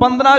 15